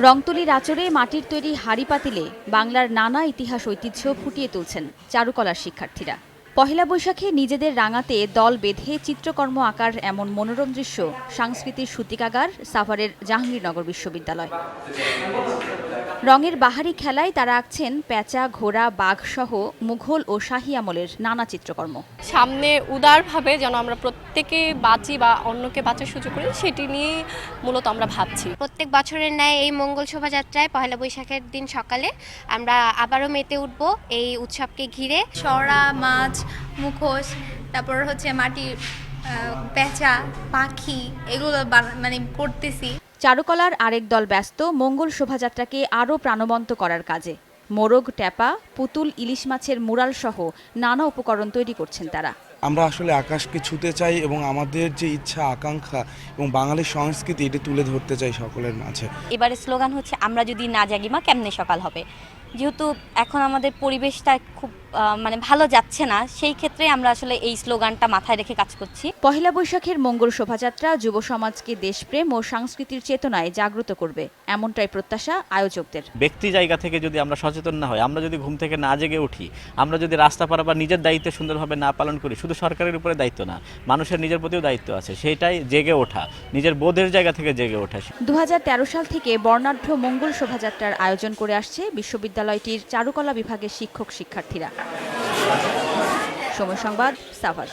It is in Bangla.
রংতুলির আঁচড়ে মাটির তৈরি হাঁড়ি পাতিলে বাংলার নানা ইতিহাস ঐতিহ্য ফুটিয়ে তুলছেন চারুকলার শিক্ষার্থীরা। পহেলা বৈশাখে নিজেদের রাঙাতে দল বেঁধে চিত্রকর্ম আঁকার এমন মনোরম দৃশ্য সাংস্কৃতিক সূতিকাগার সাভারের জাহাঙ্গীরনগর বিশ্ববিদ্যালয়। রঙের বাহারি খেলায় তারা আঁকছেন পেঁচা, ঘোড়া, বাঘ সহ মুঘল ও শাহী আমলের নানা চিত্রকর্ম। সামনে উদারভাবে যেন আমরা প্রত্যেকে বাঁচি বা অন্যকে বাঁচার সুযোগ করি, সেটি নিয়ে মূলত আমরা ভাবছি। প্রত্যেক বছরের ন্যায় এই মঙ্গল শোভাযাত্রায় পহেলা বৈশাখের দিন সকালে আমরা আবারও মেতে উঠব এই উৎসবকে ঘিরে। সরা, মাছ, মুখোশ, তারপর হচ্ছে মাটির পেঁচা, পাখি, এগুলো করতেছি। চারুকলার আরেক দল ব্যস্ত মঙ্গল শোভাযাত্রাকে আরও প্রাণবন্ত করার কাজে। মোরগ, ট্যাপা, পুতুল, ইলিশ মাছের মুরাল সহ নানা উপকরণ তৈরি করছেন তারা। আমরা আসলে আকাশকে ছুঁতে চাই এবং আমাদের যে ইচ্ছা আকাঙ্ক্ষা এবং বাঙালির সংস্কৃতি এটি তুলে ধরতে চাই সকলের মাঝে। এবারে স্লোগান হচ্ছে আমরা যদি না জাগি মা কেমনে সকাল হবে। যেহেতু এখন আমাদের পরিবেশটা খুব ভালো যাচ্ছে না, সেই ক্ষেত্রে আমরা আসলে এই স্লোগানটা মাথায় রেখে কাজ করছি। পহেলা বৈশাখের মঙ্গল শোভাযাত্রা যুব সমাজকে দেশপ্রেম ও সংস্কৃতির চেতনায় জাগ্রত করবে, এমনটাই প্রত্যাশা আয়োজকদের। ব্যক্তি জায়গা থেকে যদি আমরা সচেতন না হই, আমরা যদি ঘুম থেকে না জেগে উঠি, আমরা যদি রাস্তা পারাবার নিজের দায়িত্ব সুন্দরভাবে না পালন করি, শুধু সরকারের উপরে দায়িত্ব না, মানুষের নিজের প্রতিও দায়িত্ব আছে, সেইটাই জেগে ওঠা, নিজের বোধের জায়গা থেকে জেগে ওঠা। 2013 সাল থেকে বর্ণাঢ্য মঙ্গল শোভাযাত্রার আয়োজন করে আসছে বিশ্ববিদ্যালয়টির চারুকলা বিভাগের শিক্ষক শিক্ষার্থীরা। সময় সংবাদ, সাভার।